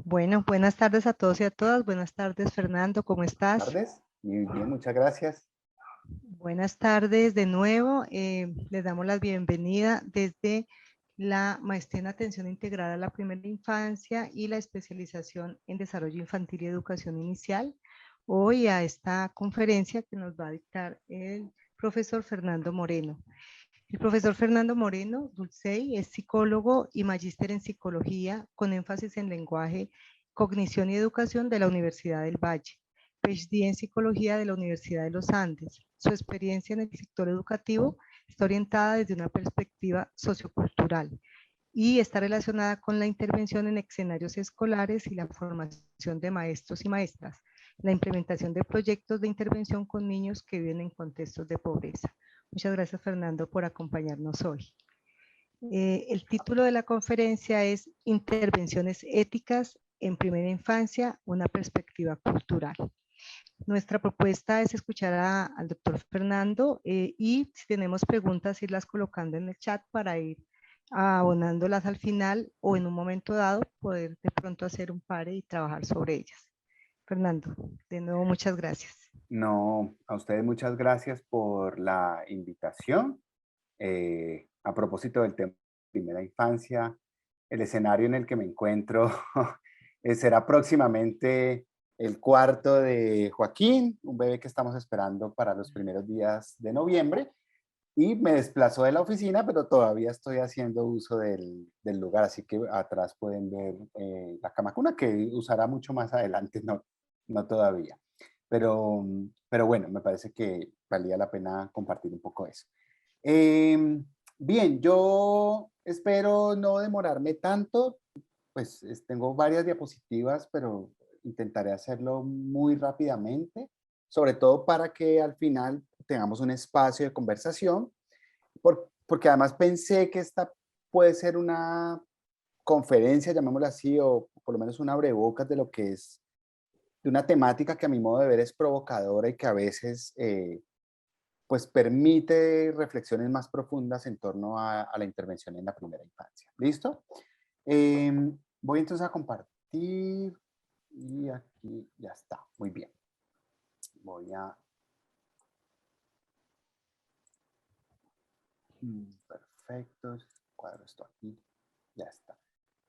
Bueno, buenas tardes a todos y a todas. Buenas tardes, Fernando, ¿cómo estás? Tardes. Muy bien, muchas gracias. Buenas tardes de nuevo. Les damos la bienvenida desde la maestría en atención integral a la primera infancia y la especialización en desarrollo infantil y educación inicial. Hoy a esta conferencia que nos va a dictar el profesor Fernando Moreno. El profesor Fernando Moreno Dulcey es psicólogo y magíster en psicología con énfasis en lenguaje, cognición y educación de la Universidad del Valle. PhD en psicología de la Universidad de los Andes. Su experiencia en el sector educativo está orientada desde una perspectiva sociocultural y está relacionada con la intervención en escenarios escolares y la formación de maestros y maestras, la implementación de proyectos de intervención con niños que viven en contextos de pobreza. Muchas gracias, Fernando, por acompañarnos hoy. El título de la conferencia es Intervenciones éticas en primera infancia, una perspectiva cultural. Nuestra propuesta es escuchar al doctor Fernando y si tenemos preguntas, irlas colocando en el chat para ir abonándolas al final o en un momento dado poder de pronto hacer un pare y trabajar sobre ellas. Fernando, de nuevo muchas gracias. No, a ustedes muchas gracias por la invitación. A propósito del tema de primera infancia, el escenario en el que me encuentro será próximamente el cuarto de Joaquín, un bebé que estamos esperando para los primeros días de noviembre. Y me desplazó de la oficina, pero todavía estoy haciendo uso del lugar, así que atrás pueden ver la cama cuna que usará mucho más adelante, no todavía. Pero bueno, me parece que valía la pena compartir un poco eso. Bien, yo espero no demorarme tanto, pues tengo varias diapositivas, pero intentaré hacerlo muy rápidamente, sobre todo para que al final tengamos un espacio de conversación, porque además pensé que esta puede ser una conferencia, llamémoslo así, o por lo menos un abrebocas de lo que es, de una temática que a mi modo de ver es provocadora y que a veces pues permite reflexiones más profundas en torno a la intervención en la primera infancia. ¿Listo? Voy entonces a compartir y aquí ya está. Muy bien. Voy a... Perfecto. Cuadro esto aquí. Ya está.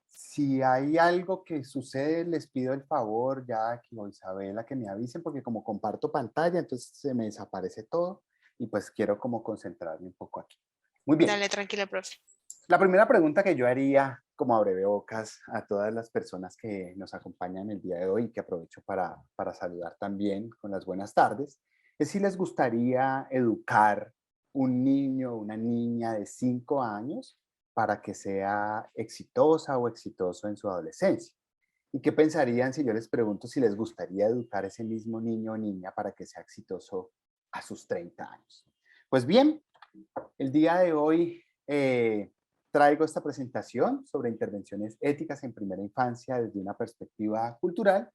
Si hay algo que sucede, les pido el favor, Jackie o Isabela, que me avisen, porque como comparto pantalla, entonces se me desaparece todo y pues quiero como concentrarme un poco aquí. Muy bien. Dale, tranquila, profe. La primera pregunta que yo haría como abrebocas a todas las personas que nos acompañan el día de hoy y que aprovecho para saludar también con las buenas tardes, es si les gustaría educar un niño o una niña de 5 años para que sea exitosa o exitoso en su adolescencia. ¿Y qué pensarían si yo les pregunto si les gustaría educar a ese mismo niño o niña para que sea exitoso a sus 30 años? Pues bien, el día de hoy traigo esta presentación sobre intervenciones éticas en primera infancia desde una perspectiva cultural.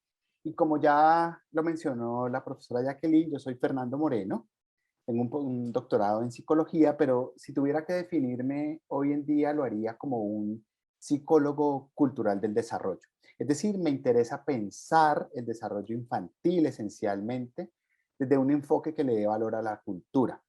Y como ya lo mencionó la profesora Jacqueline, yo soy Fernando Moreno, tengo un doctorado en psicología, pero si tuviera que definirme hoy en día lo haría como un psicólogo cultural del desarrollo. Es decir, me interesa pensar el desarrollo infantil esencialmente desde un enfoque que le dé valor a la cultura.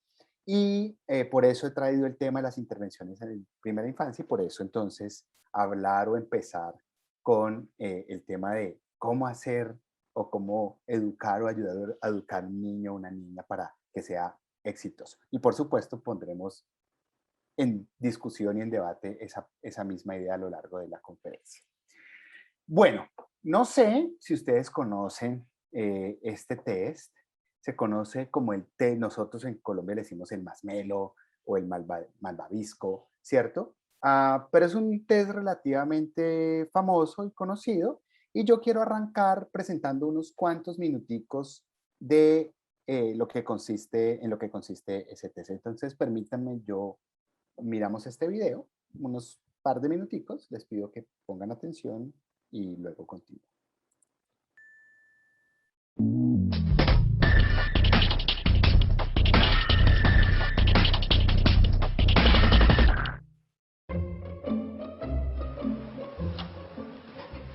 Y por eso he traído el tema de las intervenciones en primera infancia y por eso entonces hablar o empezar con el tema de cómo hacer o cómo educar o ayudar a educar a un niño o una niña para que sea exitoso. Y por supuesto pondremos en discusión y en debate esa misma idea a lo largo de la conferencia. Bueno, no sé si ustedes conocen este test. Se conoce como el test, nosotros en Colombia le decimos el masmelo o el malvavisco, ¿cierto? Pero es un test relativamente famoso y conocido y yo quiero arrancar presentando unos cuantos minuticos de en lo que consiste ese test. Entonces, permítanme, miramos este video, unos par de minuticos, les pido que pongan atención y luego continúo.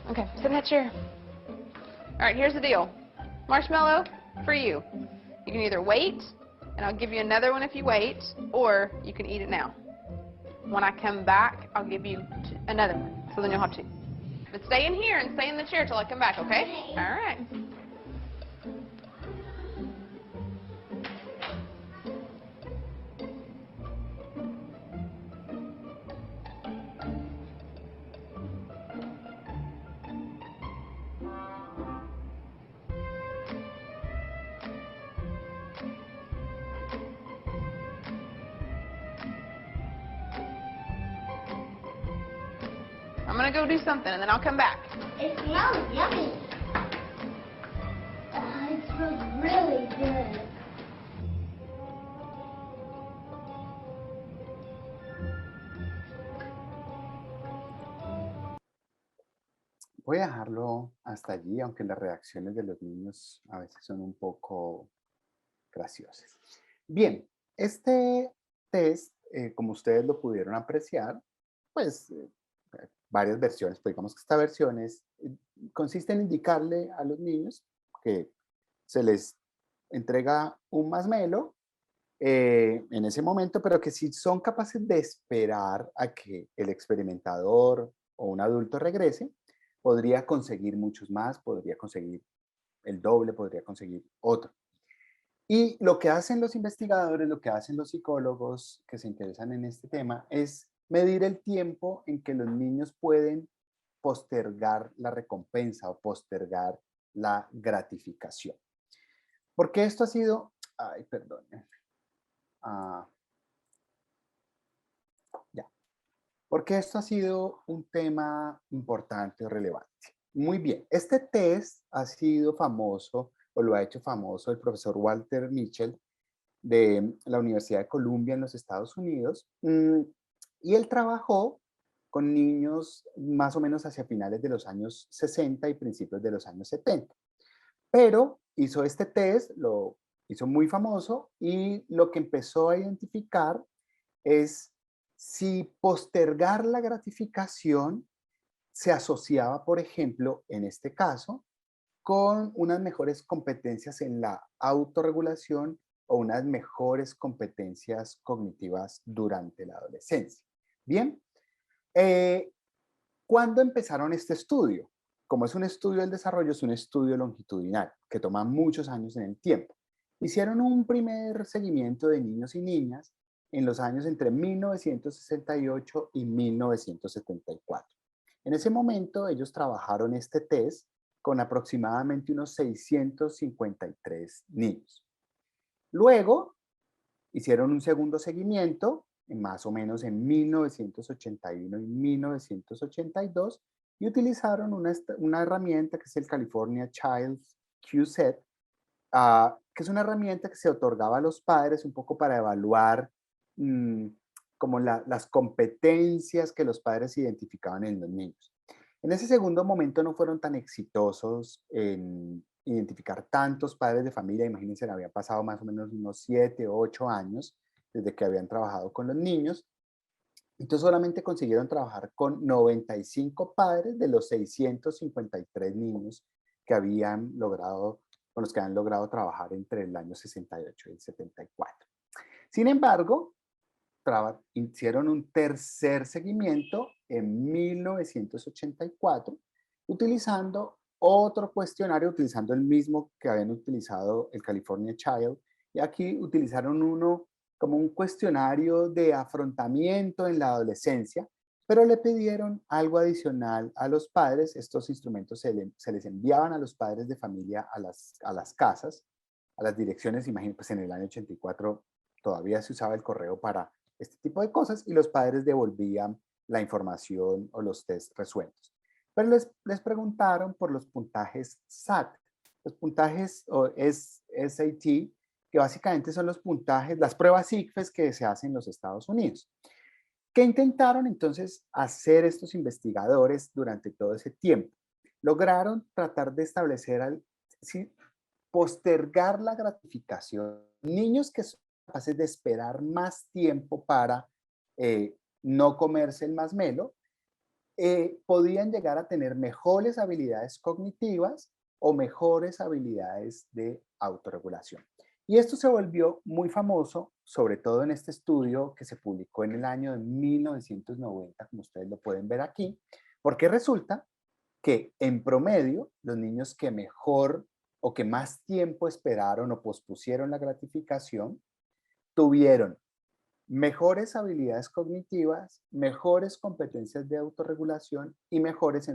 Okay, so that chair. All right, here's the deal. Marshmallow, for you. You can either wait, and I'll give you another one if you wait, or you can eat it now. When I come back, I'll give you another one, so then you'll have two. But stay in here and stay in the chair till I come back, okay? All right. I'm gonna go do something, and then I'll come back. It smells yummy. It smells really good. Voy a dejarlo hasta allí, aunque las reacciones de los niños a veces son un poco graciosas. Bien, este test, como ustedes lo pudieron apreciar, pues varias versiones, pues digamos que esta versión consiste en indicarle a los niños que se les entrega un masmelo en ese momento, pero que si son capaces de esperar a que el experimentador o un adulto regrese, podría conseguir muchos más, podría conseguir el doble, podría conseguir otro. Y lo que hacen los investigadores, lo que hacen los psicólogos que se interesan en este tema es medir el tiempo en que los niños pueden postergar la recompensa o postergar la gratificación. Porque esto ha sido, ay, perdón, porque esto ha sido un tema importante o relevante. Muy bien, este test ha sido famoso, o lo ha hecho famoso el profesor Walter Mischel de la Universidad de Columbia en los Estados Unidos, y él trabajó con niños más o menos hacia finales de los años 60 y principios de los años 70. Pero hizo este test, lo hizo muy famoso, y lo que empezó a identificar es si postergar la gratificación se asociaba, por ejemplo, en este caso, con unas mejores competencias en la autorregulación o unas mejores competencias cognitivas durante la adolescencia. Bien, ¿cuándo empezaron este estudio? Como es un estudio del desarrollo, es un estudio longitudinal que toma muchos años en el tiempo. Hicieron un primer seguimiento de niños y niñas en los años entre 1968 y 1974. En ese momento ellos trabajaron este test con aproximadamente unos 653 niños. Luego hicieron un segundo seguimiento, más o menos en 1981 y 1982, y utilizaron una herramienta que es el California Child QSET, que es una herramienta que se otorgaba a los padres un poco para evaluar como las competencias que los padres identificaban en los niños. En ese segundo momento no fueron tan exitosos en identificar tantos padres de familia. Imagínense, habían pasado más o menos unos 7 o 8 años desde que habían trabajado con los niños. Entonces solamente consiguieron trabajar con 95 padres de los 653 niños que habían logrado, con los que han logrado trabajar entre el año 68 y el 74. Sin embargo, hicieron un tercer seguimiento en 1984, utilizando otro cuestionario, utilizando el mismo que habían utilizado el California Child, y aquí utilizaron uno como un cuestionario de afrontamiento en la adolescencia, pero le pidieron algo adicional a los padres. Estos instrumentos se les enviaban a los padres de familia a las casas, a las direcciones. Imagínense, pues en el año 84 todavía se usaba el correo para este tipo de cosas, y los padres devolvían la información o los test resueltos. Pero les preguntaron por los puntajes SAT, los puntajes o SAT, que básicamente son los puntajes, las pruebas ICFES que se hacen en los Estados Unidos. ¿Qué intentaron entonces hacer estos investigadores durante todo ese tiempo? Lograron tratar de establecer, postergar la gratificación. Niños que son capaces de esperar más tiempo para no comerse el masmelo, podían llegar a tener mejores habilidades cognitivas o mejores habilidades de autorregulación. Y esto se volvió muy famoso, sobre todo en este estudio que se publicó en el año de 1990, como ustedes lo pueden ver aquí, porque resulta que en promedio los niños que mejor o que más tiempo esperaron o pospusieron la gratificación tuvieron mejores habilidades cognitivas, mejores competencias de autorregulación y mejores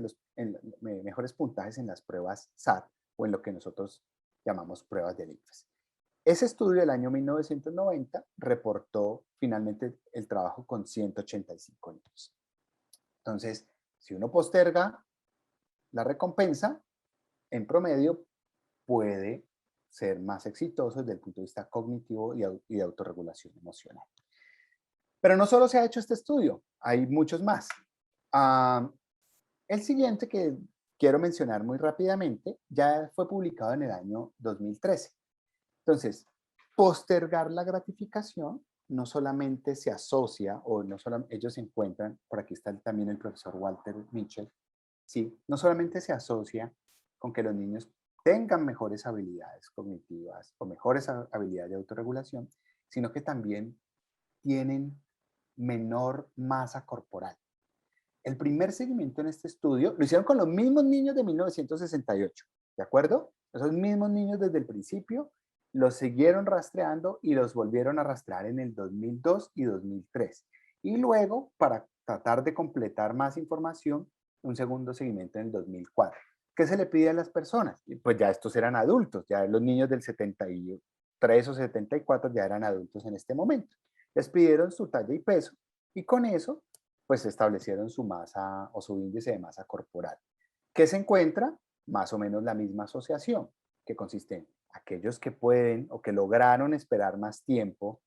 mejores puntajes en las pruebas SAT o en lo que nosotros llamamos pruebas del ICFES. Ese estudio del año 1990 reportó finalmente el trabajo con 185 niños. Entonces, si uno posterga la recompensa, en promedio puede ser más exitoso desde el punto de vista cognitivo y de autorregulación emocional. Pero no solo se ha hecho este estudio, hay muchos más. El siguiente que quiero mencionar muy rápidamente ya fue publicado en el año 2013. Entonces, postergar la gratificación no solamente se asocia, o no solamente ellos se encuentran, por aquí está también el profesor Walter Mitchell, ¿sí? No solamente se asocia con que los niños tengan mejores habilidades cognitivas o mejores habilidades de autorregulación, sino que también tienen menor masa corporal. El primer seguimiento en este estudio lo hicieron con los mismos niños de 1968, ¿de acuerdo? Esos mismos niños desde el principio los siguieron rastreando y los volvieron a rastrear en el 2002 y 2003. Y luego, para tratar de completar más información, un segundo seguimiento en el 2004. ¿Qué se le pide a las personas? Pues ya estos eran adultos, ya los niños del 73 o 74 ya eran adultos en este momento. Les pidieron su talla y peso y con eso pues establecieron su masa o su índice de masa corporal. ¿Qué se encuentra? Más o menos la misma asociación, que consiste en aquellos que pueden o que lograron esperar más tiempo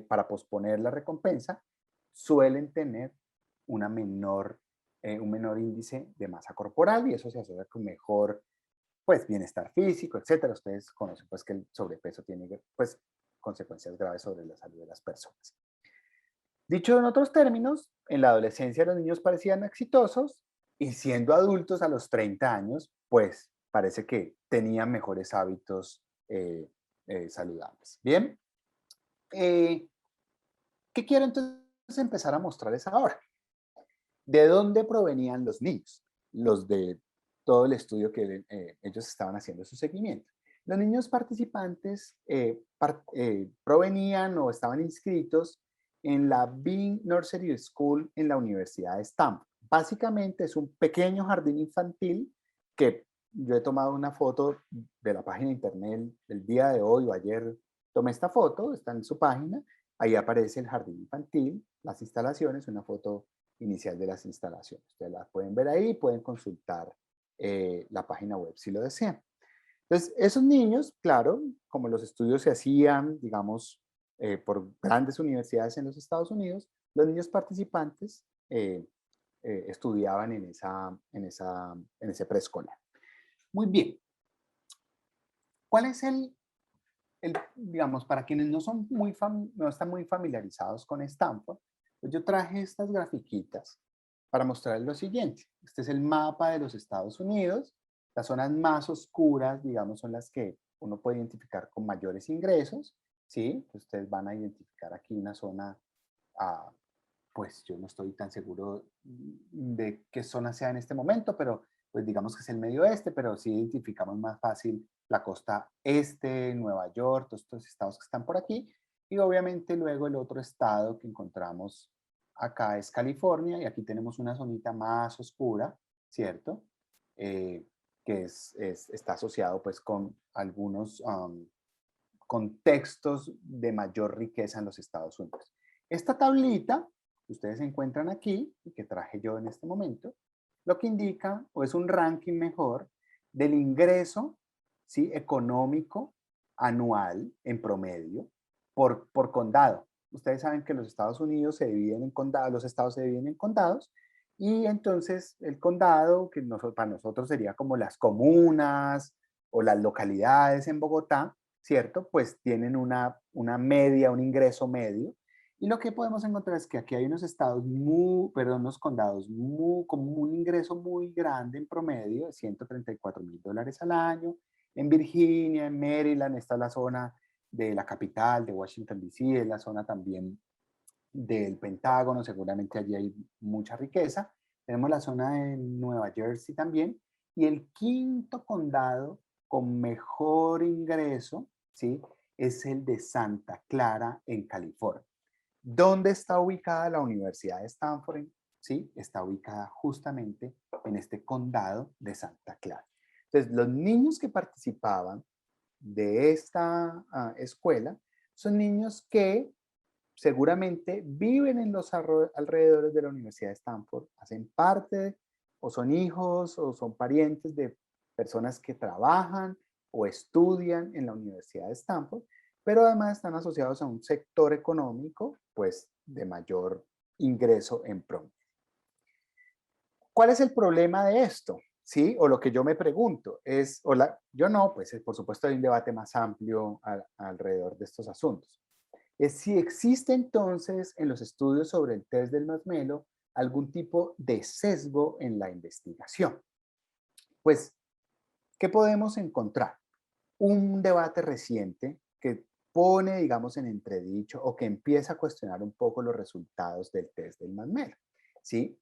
para posponer la recompensa, suelen tener un menor índice de masa corporal y eso se asocia con mejor pues, bienestar físico, etcétera. Ustedes conocen pues, que el sobrepeso tiene pues, consecuencias graves sobre la salud de las personas. Dicho en otros términos, en la adolescencia los niños parecían exitosos y siendo adultos a los 30 años, pues parece que tenían mejores hábitos saludables. Bien, ¿qué quiero entonces empezar a mostrarles ahora? ¿De dónde provenían los niños? Los de todo el estudio que ellos estaban haciendo su seguimiento. Los niños participantes provenían o estaban inscritos en la Bean Nursery School en la Universidad de Stanford. Básicamente es un pequeño jardín infantil que yo he tomado una foto de la página de internet el día de hoy o ayer tomé esta foto, está en su página, ahí aparece el jardín infantil, las instalaciones, una foto inicial de las instalaciones. Ustedes las pueden ver ahí, pueden consultar la página web si lo desean. Entonces, esos niños, claro, como los estudios se hacían, digamos, por grandes universidades en los Estados Unidos, los niños participantes estudiaban en ese preescolar. Muy bien. ¿Cuál es digamos, para quienes no están muy familiarizados con Stanford, pues yo traje estas grafiquitas para mostrarles lo siguiente. Este es el mapa de los Estados Unidos. Las zonas más oscuras, digamos, son las que uno puede identificar con mayores ingresos, ¿sí? Ustedes van a identificar aquí una zona, pues yo no estoy tan seguro de qué zona sea en este momento, pero pues digamos que es el medio oeste, pero sí identificamos más fácil la costa este, Nueva York, todos estos estados que están por aquí, y obviamente luego el otro estado que encontramos acá es California, y aquí tenemos una zonita más oscura, ¿cierto? Que está asociado pues con algunos contextos de mayor riqueza en los Estados Unidos. Esta tablita que ustedes encuentran aquí, y que traje yo en este momento, lo que indica o es un ranking mejor del ingreso, ¿sí?, económico anual en promedio por condado. Ustedes saben que los Estados Unidos se dividen en condados, los estados se dividen en condados, y entonces el condado, que para nosotros sería como las comunas o las localidades en Bogotá, ¿cierto? Pues tienen una media, un ingreso medio, Y lo que podemos encontrar es que aquí hay unos estados unos condados con un ingreso muy grande en promedio, de $134,000 al año. En Virginia, en Maryland, está la zona de la capital, de Washington, D.C., es la zona también del Pentágono, seguramente allí hay mucha riqueza. Tenemos la zona de Nueva Jersey también. Y el quinto condado con mejor ingreso, ¿sí?, es el de Santa Clara, en California. ¿Dónde está ubicada la Universidad de Stanford? Sí, está ubicada justamente en este condado de Santa Clara. Entonces, los niños que participaban de esta escuela son niños que seguramente viven en los alrededores de la Universidad de Stanford, hacen parte o son hijos o son parientes de personas que trabajan o estudian en la Universidad de Stanford, pero además están asociados a un sector económico, pues, de mayor ingreso en promedio. ¿Cuál es el problema de esto? ¿Sí? O lo que yo me pregunto es, yo no, pues por supuesto hay un debate más amplio alrededor de estos asuntos. Es si existe entonces en los estudios sobre el test del Marshmallow algún tipo de sesgo en la investigación. Pues, ¿qué podemos encontrar? Un debate reciente que pone, digamos, en entredicho o que empieza a cuestionar un poco los resultados del test del Marshmallow, ¿sí?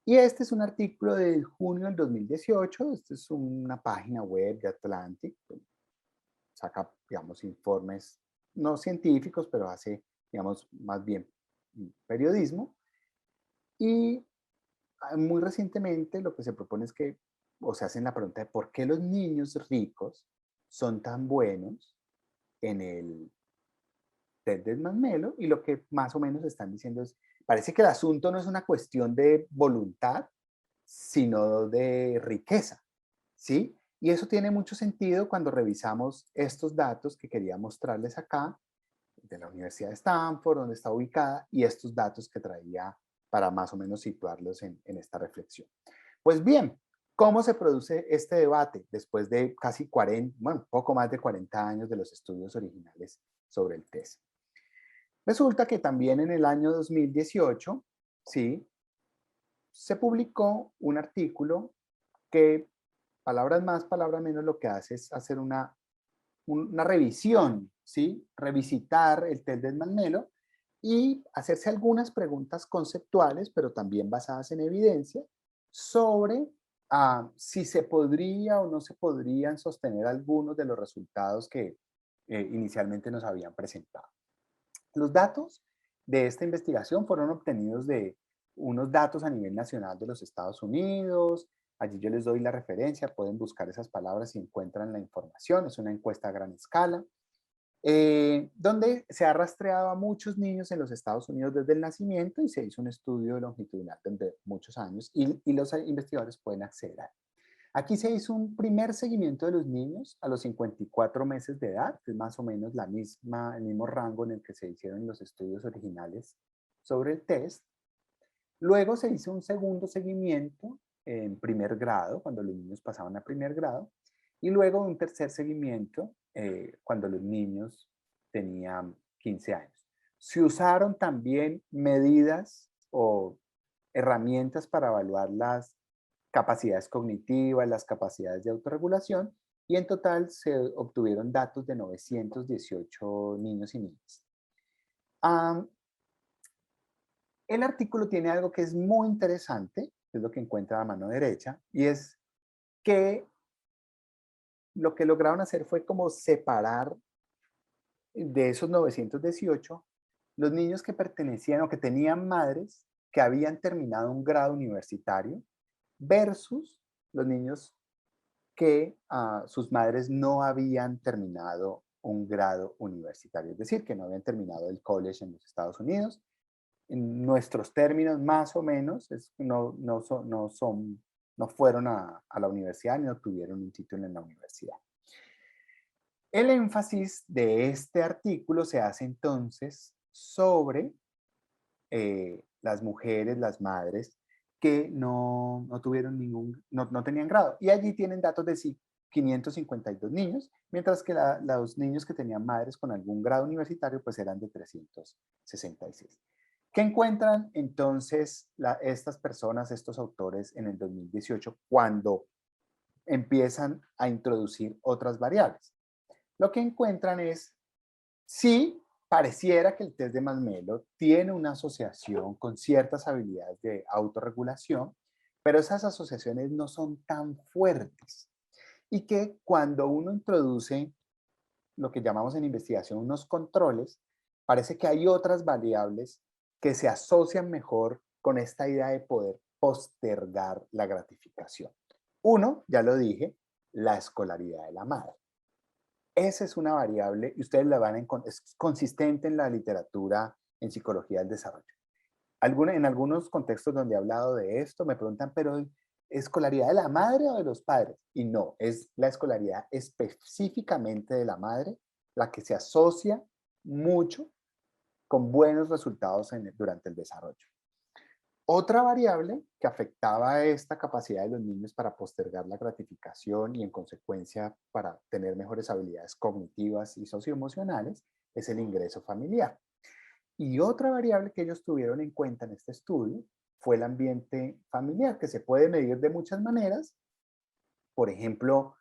Y este es un artículo de junio del 2018, esta es una página web de Atlantic, saca, digamos, informes no científicos, pero hace, digamos, más bien periodismo. Y muy recientemente lo que se propone es que, o se hacen la pregunta de por qué los niños ricos son tan buenos en el test del Marshmallow, y lo que más o menos están diciendo es, parece que el asunto no es una cuestión de voluntad, sino de riqueza, ¿sí? Y eso tiene mucho sentido cuando revisamos estos datos que quería mostrarles acá, de la Universidad de Stanford, donde está ubicada, y estos datos que traía para más o menos situarlos en esta reflexión. Pues bien, ¿cómo se produce este debate después de casi 40, bueno, poco más de 40 años de los estudios originales sobre el test? Resulta que también en el año 2018, ¿sí?, se publicó un artículo que, palabras más, palabras menos, lo que hace es hacer una revisión, ¿sí? Revisitar el test del Marshmallow y hacerse algunas preguntas conceptuales, pero también basadas en evidencia, sobre si se podría o no se podrían sostener algunos de los resultados que inicialmente nos habían presentado. Los datos de esta investigación fueron obtenidos de unos datos a nivel nacional de los Estados Unidos. Allí yo les doy la referencia, pueden buscar esas palabras y encuentran la información. Es una encuesta a gran escala, donde se ha rastreado a muchos niños en los Estados Unidos desde el nacimiento y se hizo un estudio longitudinal de muchos años y los investigadores pueden acceder a él. Aquí se hizo un primer seguimiento de los niños a los 54 meses de edad, que es más o menos el mismo rango en el que se hicieron los estudios originales sobre el test. Luego se hizo un segundo seguimiento en primer grado, cuando los niños pasaban a primer grado, y luego un tercer seguimiento cuando los niños tenían 15 años. Se usaron también medidas o herramientas para evaluar las capacidades cognitivas, las capacidades de autorregulación, y en total se obtuvieron datos de 918 niños y niñas. El artículo tiene algo que es muy interesante, que es lo que encuentra a mano derecha, y es que lo que lograron hacer fue como separar de esos 918 los niños que pertenecían o que tenían madres que habían terminado un grado universitario versus los niños que sus madres no habían terminado un grado universitario, es decir, que no habían terminado el college en los Estados Unidos. En nuestros términos, más o menos, no fueron a la universidad ni obtuvieron un título en la universidad. El énfasis de este artículo se hace entonces sobre las mujeres, las madres, que no tuvieron no tenían grado. Y allí tienen datos de 552 niños, mientras que los niños que tenían madres con algún grado universitario pues eran de 366. ¿Qué encuentran entonces estas personas, estos autores en el 2018 cuando empiezan a introducir otras variables? Lo que encuentran es, sí, pareciera que el test de Masmelo tiene una asociación con ciertas habilidades de autorregulación, pero esas asociaciones no son tan fuertes. Y que cuando uno introduce lo que llamamos en investigación unos controles, parece que hay otras variables que se asocian mejor con esta idea de poder postergar la gratificación. Uno, ya lo dije, la escolaridad de la madre. Esa es una variable y ustedes la van a encontrar, es consistente en la literatura en psicología del desarrollo. En algunos contextos donde he hablado de esto me preguntan, pero ¿escolaridad de la madre o de los padres? Y no, es la escolaridad específicamente de la madre la que se asocia mucho con buenos resultados durante el desarrollo. Otra variable que afectaba a esta capacidad de los niños para postergar la gratificación y en consecuencia para tener mejores habilidades cognitivas y socioemocionales es el ingreso familiar. Y otra variable que ellos tuvieron en cuenta en este estudio fue el ambiente familiar, que se puede medir de muchas maneras. Por ejemplo,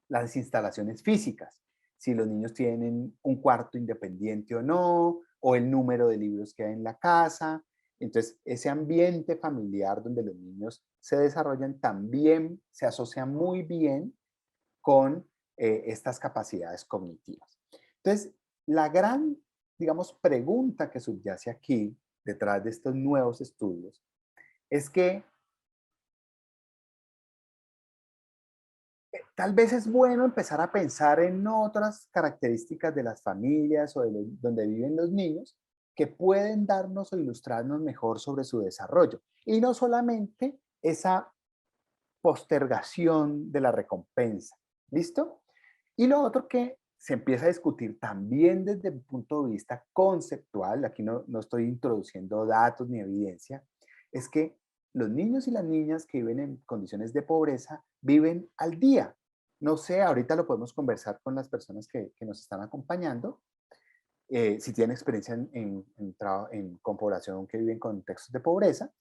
las instalaciones físicas, si los niños tienen un cuarto independiente o no, o el número de libros que hay en la casa. Entonces, ese ambiente familiar donde los niños se desarrollan también se asocia muy bien con estas capacidades cognitivas. Entonces, la gran, digamos, pregunta que subyace aquí, detrás de estos nuevos estudios, es que tal vez es bueno empezar a pensar en otras características de las familias o donde viven los niños que pueden darnos o ilustrarnos mejor sobre su desarrollo. Y no solamente esa postergación de la recompensa. ¿Listo? Y lo otro que se empieza a discutir también desde el punto de vista conceptual, aquí no estoy introduciendo datos ni evidencia, es que los niños y las niñas que viven en condiciones de pobreza viven al día. No sé, ahorita lo podemos conversar con las personas que nos están acompañando, si tienen experiencia con población que vive en contextos de pobreza,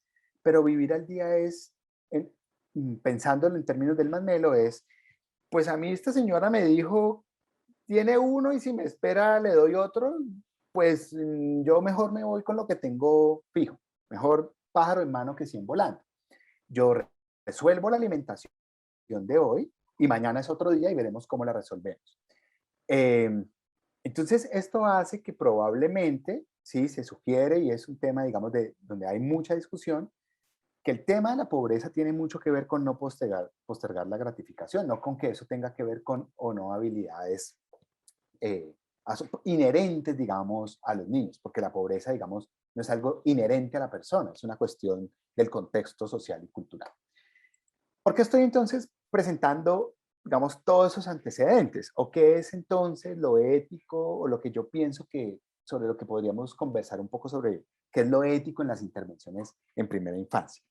pero vivir al día es, pensándolo en términos del Masmelo, es, pues a mí esta señora me dijo, tiene uno y si me espera le doy otro, pues yo mejor me voy con lo que tengo fijo. Mejor pájaro en mano que 100 volando. Yo resuelvo la alimentación de hoy y mañana es otro día y veremos cómo la resolvemos. Entonces, esto hace que probablemente, sí, se sugiere, y es un tema, digamos, donde hay mucha discusión, que el tema de la pobreza tiene mucho que ver con no postergar la gratificación, no con que eso tenga que ver con o no habilidades inherentes, digamos, a los niños, porque la pobreza, digamos, no es algo inherente a la persona, es una cuestión del contexto social y cultural. ¿Por qué estoy entonces presentando, digamos, todos esos antecedentes? ¿O qué es entonces lo ético o lo que yo pienso que sobre lo que podríamos conversar un poco sobre qué es lo ético en las intervenciones en primera infancia?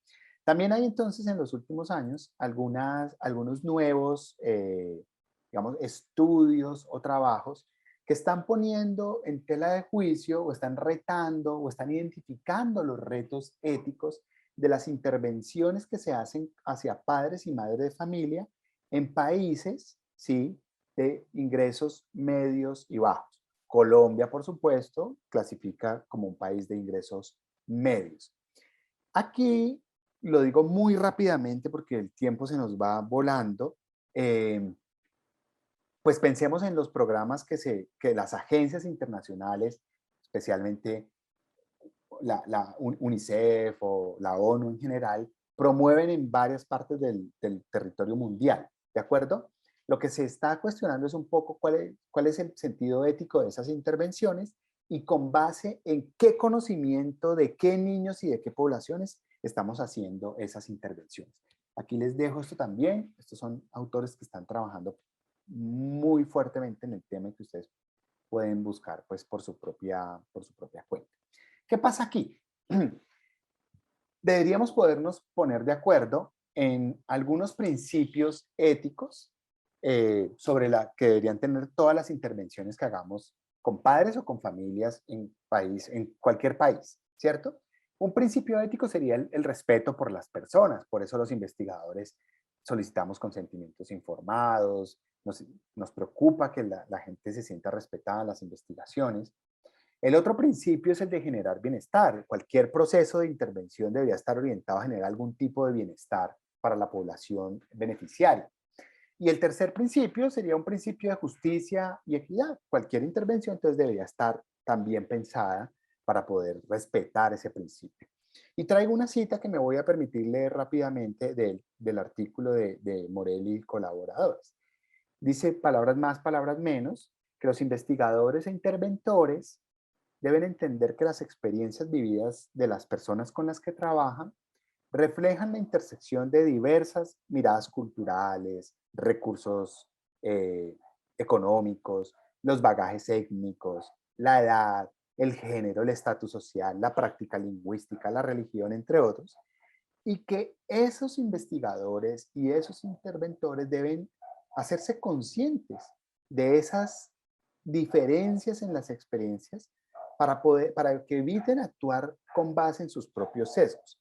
También hay entonces en los últimos años algunos nuevos, digamos, estudios o trabajos que están poniendo en tela de juicio o están retando o están identificando los retos éticos de las intervenciones que se hacen hacia padres y madres de familia en países, ¿sí?, de ingresos medios y bajos. Colombia, por supuesto, clasifica como un país de ingresos medios. Aquí lo digo muy rápidamente porque el tiempo se nos va volando. Pues pensemos en los programas que las agencias internacionales, especialmente UNICEF o la ONU en general, promueven en varias partes del territorio mundial, ¿de acuerdo? Lo que se está cuestionando es un poco cuál es el sentido ético de esas intervenciones y con base en qué conocimiento de qué niños y de qué poblaciones estamos haciendo esas intervenciones. Aquí les dejo esto también. Estos son autores que están trabajando muy fuertemente en el tema que ustedes pueden buscar pues, por su propia cuenta. ¿Qué pasa aquí? Deberíamos podernos poner de acuerdo en algunos principios éticos sobre la que deberían tener todas las intervenciones que hagamos con padres o con familias en cualquier país, ¿cierto? Un principio ético sería el respeto por las personas, por eso los investigadores solicitamos consentimientos informados, nos preocupa que la gente se sienta respetada en las investigaciones. El otro principio es el de generar bienestar. Cualquier proceso de intervención debería estar orientado a generar algún tipo de bienestar para la población beneficiaria. Y el tercer principio sería un principio de justicia y equidad. Cualquier intervención entonces debería estar también pensada para poder respetar ese principio. Y traigo una cita que me voy a permitir leer rápidamente del artículo de Morelli y colaboradores. Dice, palabras más, palabras menos, que los investigadores e interventores deben entender que las experiencias vividas de las personas con las que trabajan reflejan la intersección de diversas miradas culturales, recursos económicos, los bagajes étnicos, la edad, el género, el estatus social, la práctica lingüística, la religión, entre otros, y que esos investigadores y esos interventores deben hacerse conscientes de esas diferencias en las experiencias para que eviten actuar con base en sus propios sesgos.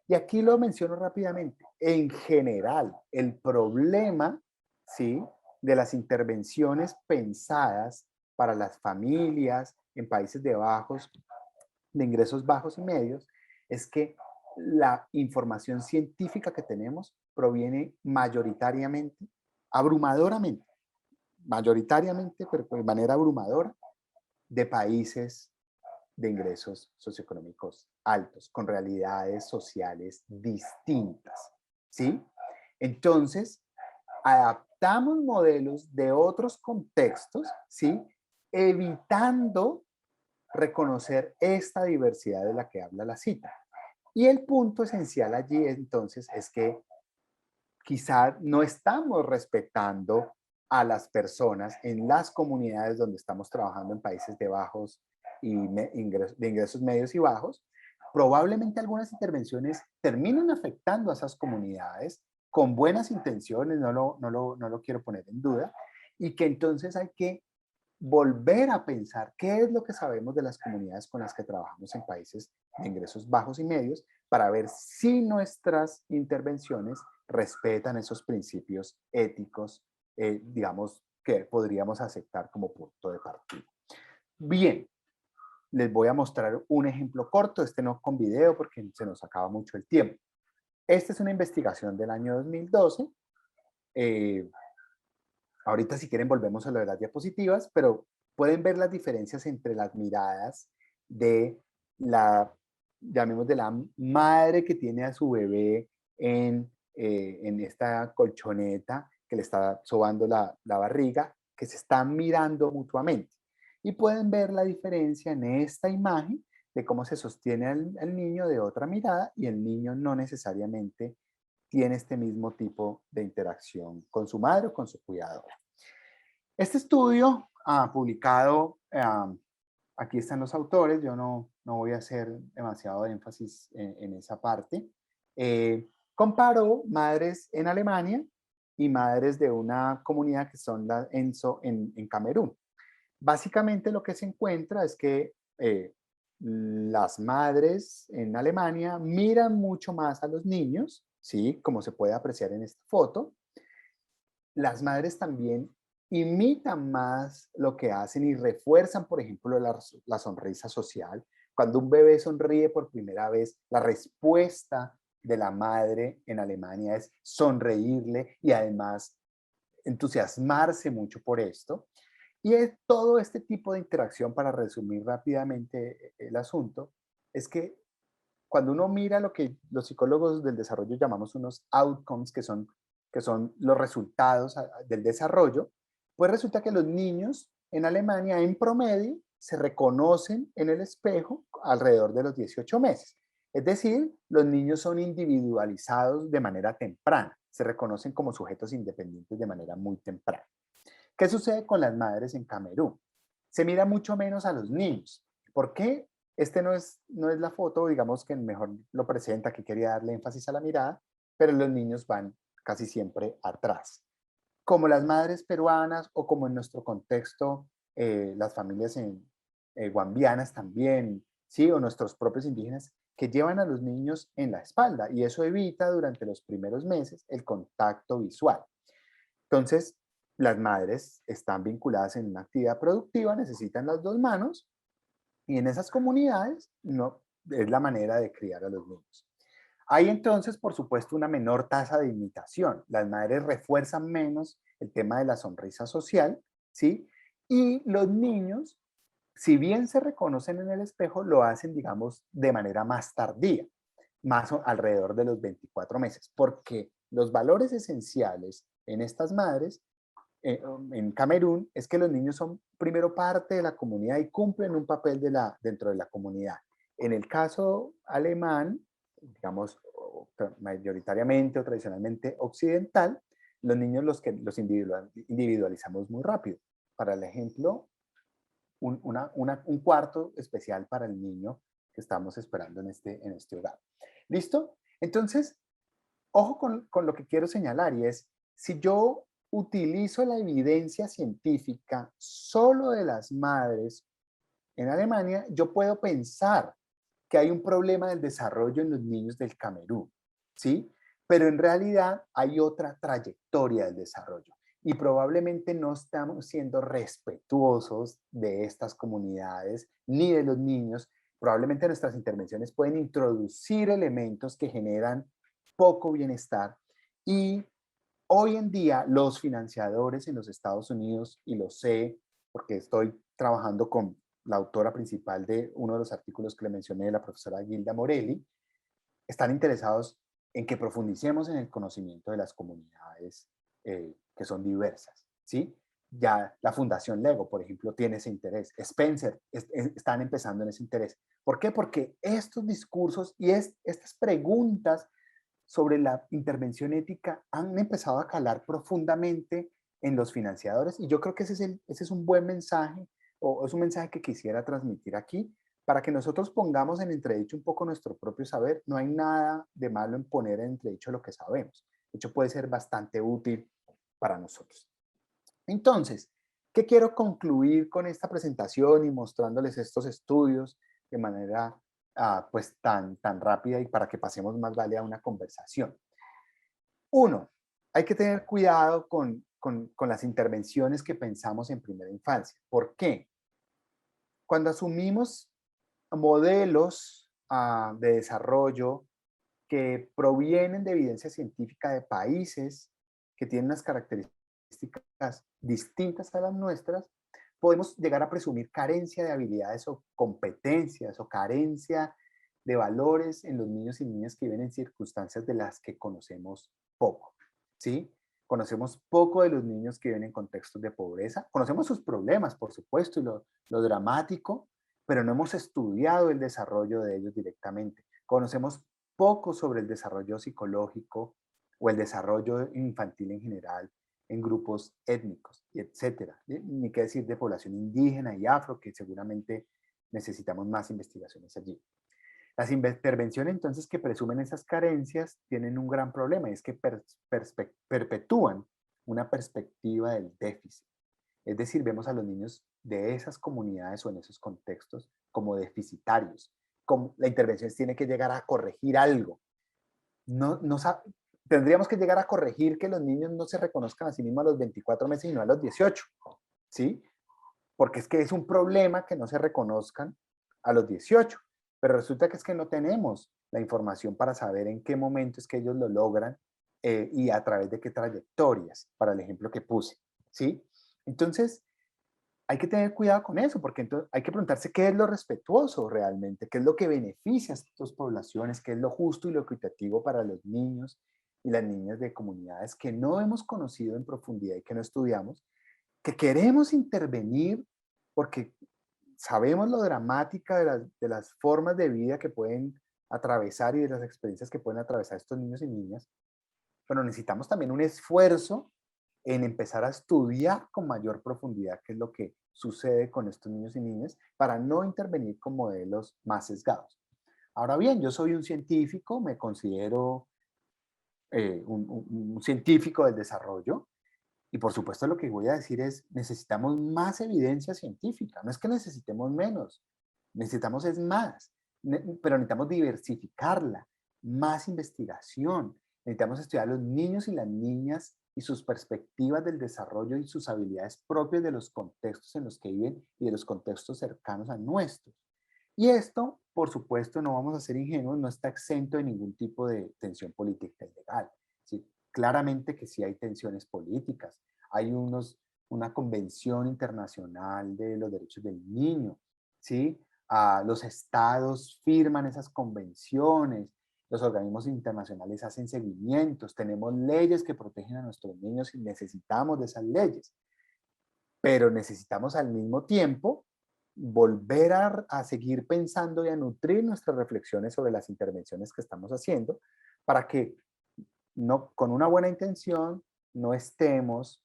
Y aquí lo menciono rápidamente. En general, el problema, ¿sí?, de las intervenciones pensadas para las familias en países de ingresos bajos y medios, es que la información científica que tenemos proviene mayoritariamente, abrumadoramente, mayoritariamente, pero de manera abrumadora, de países de ingresos socioeconómicos altos, con realidades sociales distintas, ¿sí? Entonces, adaptamos modelos de otros contextos, ¿sí?, evitando reconocer esta diversidad de la que habla la cita. Y el punto esencial allí entonces es que quizá no estamos respetando a las personas en las comunidades donde estamos trabajando en países de bajos y de ingresos medios y bajos. Probablemente algunas intervenciones terminen afectando a esas comunidades con buenas intenciones, no lo quiero poner en duda, y que entonces hay que volver a pensar qué es lo que sabemos de las comunidades con las que trabajamos en países de ingresos bajos y medios para ver si nuestras intervenciones respetan esos principios éticos, digamos, que podríamos aceptar como punto de partida. Bien, les voy a mostrar un ejemplo corto, este no con video porque se nos acaba mucho el tiempo. Esta es una investigación del año 2012. Ahorita si quieren volvemos a lo de las diapositivas, pero pueden ver las diferencias entre las miradas de llamémosle la madre que tiene a su bebé en esta colchoneta que le está sobando la barriga, que se están mirando mutuamente. Y pueden ver la diferencia en esta imagen de cómo se sostiene al niño de otra mirada y el niño no necesariamente tiene este mismo tipo de interacción con su madre o con su cuidadora. Este estudio publicado, aquí están los autores, yo no voy a hacer demasiado énfasis en esa parte, comparó madres en Alemania y madres de una comunidad que son las ENSO en Camerún. Básicamente lo que se encuentra es que las madres en Alemania miran mucho más a los niños, ¿sí?, como se puede apreciar en esta foto. Las madres también imitan más lo que hacen y refuerzan, por ejemplo, la sonrisa social. Cuando un bebé sonríe por primera vez, la respuesta de la madre en Alemania es sonreírle y además entusiasmarse mucho por esto. Y es todo este tipo de interacción, para resumir rápidamente el asunto, es que cuando uno mira lo que los psicólogos del desarrollo llamamos unos outcomes, que son los resultados del desarrollo, pues resulta que los niños en Alemania en promedio se reconocen en el espejo alrededor de los 18 meses. Es decir, los niños son individualizados de manera temprana, se reconocen como sujetos independientes de manera muy temprana. ¿Qué sucede con las madres en Camerún? Se mira mucho menos a los niños. ¿Por qué? Este no es la foto, digamos, que mejor lo presenta, que quería darle énfasis a la mirada, pero los niños van casi siempre atrás. como las madres peruanas o como en nuestro contexto, las familias guambianas también, ¿sí? O nuestros propios indígenas, que llevan a los niños en la espalda y eso evita durante los primeros meses el contacto visual. Entonces, las madres están vinculadas en una actividad productiva, necesitan las dos manos y en esas comunidades no es la manera de criar a los niños. Hay entonces, por supuesto, una menor tasa de imitación. Las madres refuerzan menos el tema de la sonrisa social, ¿sí? Y los niños, si bien se reconocen en el espejo, lo hacen, digamos, de manera más tardía, más alrededor de los 24 meses, porque los valores esenciales en estas madres, en Camerún, es que los niños son primero parte de la comunidad y cumplen un papel dentro de la comunidad. En el caso alemán, digamos, mayoritariamente o tradicionalmente occidental, los niños los individualizamos muy rápido. Para el ejemplo, un cuarto especial para el niño que estamos esperando en este hogar. ¿Listo? Entonces, ojo con lo que quiero señalar y es, si yo utilizo la evidencia científica solo de las madres en Alemania, yo puedo pensar que hay un problema del desarrollo en los niños del Camerún, ¿sí? Pero en realidad hay otra trayectoria del desarrollo y probablemente no estamos siendo respetuosos de estas comunidades ni de los niños. Probablemente nuestras intervenciones pueden introducir elementos que generan poco bienestar y hoy en día los financiadores en los Estados Unidos, y lo sé porque estoy trabajando con la autora principal de uno de los artículos que le mencioné, la profesora Gilda Morelli, están interesados en que profundicemos en el conocimiento de las comunidades que son diversas, ¿sí? Ya la Fundación Lego, por ejemplo, tiene ese interés. Spencer están empezando en ese interés. ¿Por qué? Porque estos discursos y estas preguntas sobre la intervención ética han empezado a calar profundamente en los financiadores y yo creo que ese es un buen mensaje o es un mensaje que quisiera transmitir aquí para que nosotros pongamos en entredicho un poco nuestro propio saber. No hay nada de malo en poner en entredicho lo que sabemos. De hecho, puede ser bastante útil para nosotros. Entonces, ¿qué quiero concluir con esta presentación y mostrándoles estos estudios de manera pues tan rápida y para que pasemos más vale a una conversación? Uno, hay que tener cuidado con las intervenciones que pensamos en primera infancia. ¿Por qué? Cuando asumimos modelos de desarrollo que provienen de evidencia científica de países que tienen unas características distintas a las nuestras, podemos llegar a presumir carencia de habilidades o competencias o carencia de valores en los niños y niñas que viven en circunstancias de las que conocemos poco, ¿sí? Conocemos poco de los niños que viven en contextos de pobreza, conocemos sus problemas, por supuesto, y lo dramático, pero no hemos estudiado el desarrollo de ellos directamente. Conocemos poco sobre el desarrollo psicológico o el desarrollo infantil en general en grupos étnicos, etcétera. Ni qué decir de población indígena y afro, que seguramente necesitamos más investigaciones allí. Las intervenciones entonces que presumen esas carencias tienen un gran problema y es que perpetúan una perspectiva del déficit. Es decir, vemos a los niños de esas comunidades o en esos contextos como deficitarios. Como la intervención tiene que llegar a corregir algo. Tendríamos que llegar a corregir que los niños no se reconozcan a sí mismos a los 24 meses y no a los 18, ¿sí? Porque es que es un problema que no se reconozcan a los 18, pero resulta que es que no tenemos la información para saber en qué momento es que ellos lo logran y a través de qué trayectorias, para el ejemplo que puse, ¿sí? Entonces, hay que tener cuidado con eso, porque entonces hay que preguntarse qué es lo respetuoso realmente, qué es lo que beneficia a estas poblaciones, qué es lo justo y lo equitativo para los niños y las niñas de comunidades que no hemos conocido en profundidad y que no estudiamos, que queremos intervenir porque sabemos lo dramática de las formas de vida que pueden atravesar y de las experiencias que pueden atravesar estos niños y niñas, pero necesitamos también un esfuerzo en empezar a estudiar con mayor profundidad qué es lo que sucede con estos niños y niñas para no intervenir con modelos más sesgados. Ahora bien, yo soy un científico, me considero un científico del desarrollo Y por supuesto lo que voy a decir es, necesitamos más evidencia científica, no es que necesitemos menos, necesitamos es más, pero necesitamos diversificarla, más investigación, necesitamos estudiar a los niños y las niñas y sus perspectivas del desarrollo y sus habilidades propias de los contextos en los que viven y de los contextos cercanos a nuestros. Y esto, por supuesto, no vamos a ser ingenuos, no está exento de ningún tipo de tensión política y legal. ¿Sí? Claramente que sí hay tensiones políticas. Hay una convención internacional de los derechos del niño. ¿Sí? Los estados firman esas convenciones. Los organismos internacionales hacen seguimientos. Tenemos leyes que protegen a nuestros niños y necesitamos de esas leyes. Pero necesitamos al mismo tiempo volver a seguir pensando y a nutrir nuestras reflexiones sobre las intervenciones que estamos haciendo para que no, con una buena intención no estemos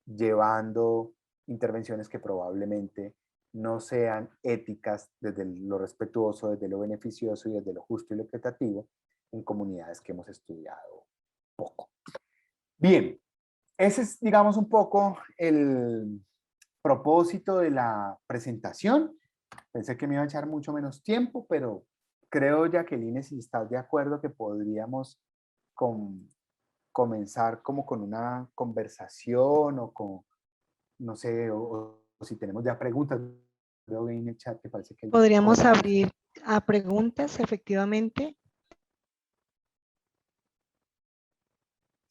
llevando intervenciones que probablemente no sean éticas desde lo respetuoso, desde lo beneficioso y desde lo justo y lo equitativo en comunidades que hemos estudiado poco. Bien, ese es, digamos, un poco el propósito de la presentación. Pensé que me iba a echar mucho menos tiempo, pero creo, Jacqueline, si estás de acuerdo, que podríamos comenzar como con una conversación o con, no sé, o si tenemos ya preguntas. Veo en el chat que parece que... Podríamos abrir a preguntas, efectivamente.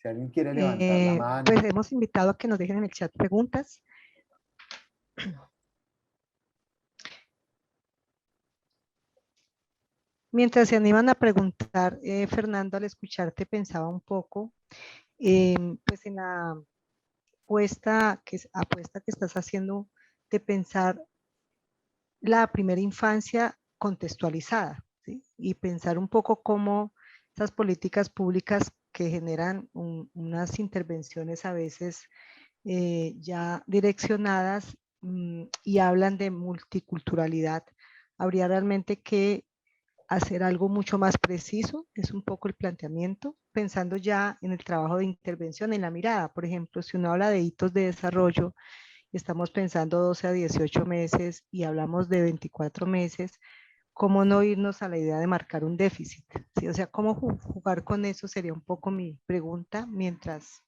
Si alguien quiere levantar la mano. Pues hemos invitado a que nos dejen en el chat preguntas. Mientras se animan a preguntar, Fernando, al escucharte pensaba un poco, pues en la apuesta que estás haciendo de pensar la primera infancia contextualizada, ¿sí? Y pensar un poco cómo esas políticas públicas que generan unas intervenciones a veces ya direccionadas y hablan de multiculturalidad, habría realmente que hacer algo mucho más preciso, es un poco el planteamiento, pensando ya en el trabajo de intervención, en la mirada. Por ejemplo, si uno habla de hitos de desarrollo, estamos pensando 12 a 18 meses y hablamos de 24 meses, ¿cómo no irnos a la idea de marcar un déficit? ¿Sí? O sea, ¿cómo jugar con eso? Sería un poco mi pregunta mientras...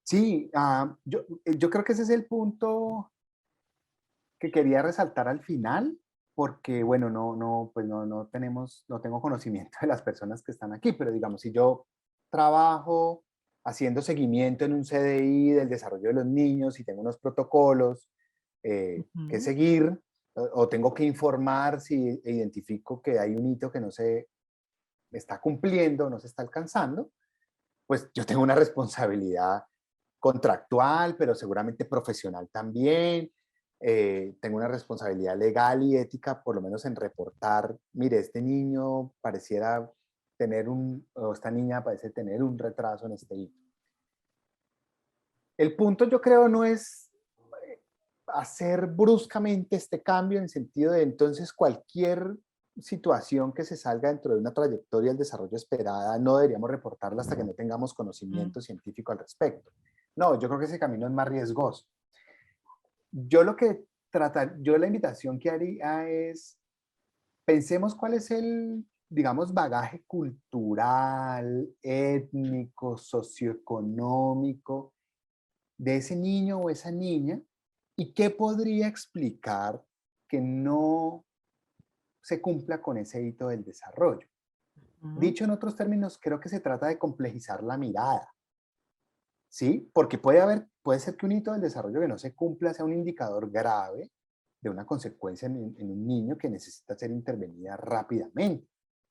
Sí, yo creo que ese es el punto que quería resaltar al final, porque bueno, no tengo conocimiento de las personas que están aquí, pero digamos, si yo trabajo haciendo seguimiento en un CDI del desarrollo de los niños y tengo unos protocolos que seguir, o tengo que informar si identifico que hay un hito que no se está cumpliendo, no se está alcanzando, pues yo tengo una responsabilidad contractual, pero seguramente profesional también. Tengo una responsabilidad legal y ética, por lo menos en reportar, mire, este niño pareciera tener o esta niña parece tener un retraso en este hito. El punto, yo creo, no es hacer bruscamente este cambio en el sentido de entonces cualquier situación que se salga dentro de una trayectoria del desarrollo esperada no deberíamos reportarla hasta que no tengamos conocimiento científico al respecto. No, yo creo que ese camino es más riesgoso. Yo la invitación que haría es, pensemos cuál es el, digamos, bagaje cultural, étnico, socioeconómico de ese niño o esa niña y qué podría explicar que no se cumpla con ese hito del desarrollo. Dicho en otros términos, creo que se trata de complejizar la mirada. ¿Sí? Porque puede ser que un hito del desarrollo que no se cumpla sea un indicador grave de una consecuencia en un niño que necesita ser intervenida rápidamente.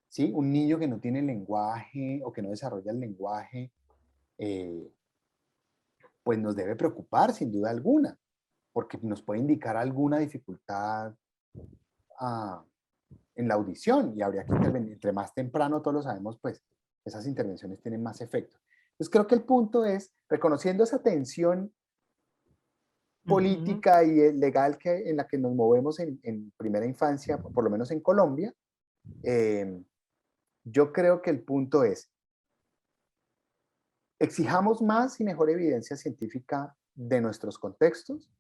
¿Sí? Un niño que no tiene lenguaje o que no desarrolla el lenguaje, pues nos debe preocupar sin duda alguna, porque nos puede indicar alguna dificultad en la audición y habría que intervenir. Entre más temprano, todos lo sabemos, pues esas intervenciones tienen más efecto. Entonces creo que el punto es, reconociendo esa tensión política y legal en la que nos movemos en primera infancia, por lo menos en Colombia, yo creo que el punto es exijamos más y mejor evidencia científica de nuestros contextos.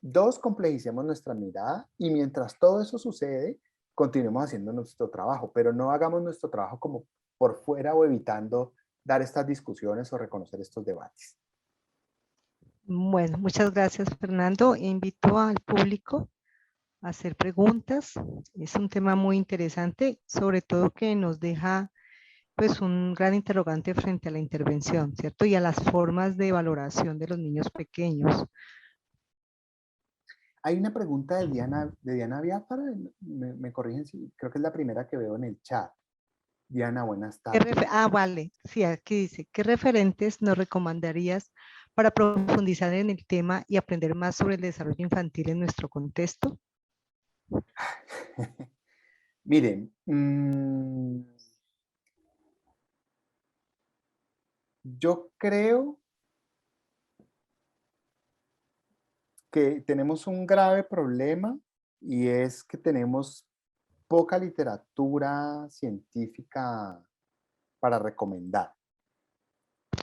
2, complejicemos nuestra mirada y mientras todo eso sucede, continuemos haciendo nuestro trabajo, pero no hagamos nuestro trabajo como por fuera o evitando dar estas discusiones o reconocer estos debates. Bueno, muchas gracias, Fernando. Invito al público a hacer preguntas. Es un tema muy interesante, sobre todo que nos deja pues un gran interrogante frente a la intervención, ¿cierto? Y a las formas de valoración de los niños pequeños. Hay una pregunta de Diana Biafara, me corrigen si creo que es la primera que veo en el chat. Diana, buenas tardes. Vale, sí, aquí dice, ¿qué referentes nos recomendarías para profundizar en el tema y aprender más sobre el desarrollo infantil en nuestro contexto? Miren, yo creo que tenemos un grave problema y es que tenemos poca literatura científica para recomendar.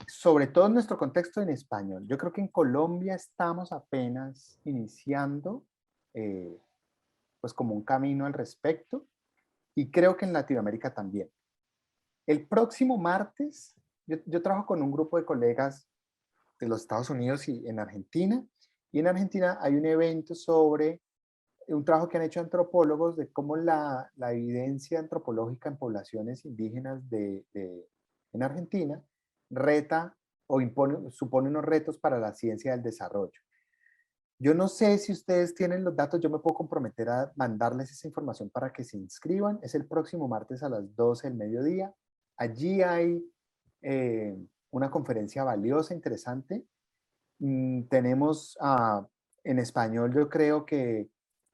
Sobre todo en nuestro contexto en español. Yo creo que en Colombia estamos apenas iniciando pues como un camino al respecto y creo que en Latinoamérica también. El próximo martes, yo trabajo con un grupo de colegas de los Estados Unidos y en Argentina hay un evento sobre un trabajo que han hecho antropólogos de cómo la evidencia antropológica en poblaciones indígenas en Argentina reta o supone unos retos para la ciencia del desarrollo. Yo no sé si ustedes tienen los datos, yo me puedo comprometer a mandarles esa información para que se inscriban. Es el próximo martes a las 12 del mediodía. Allí hay una conferencia valiosa, interesante. Tenemos en español, yo creo que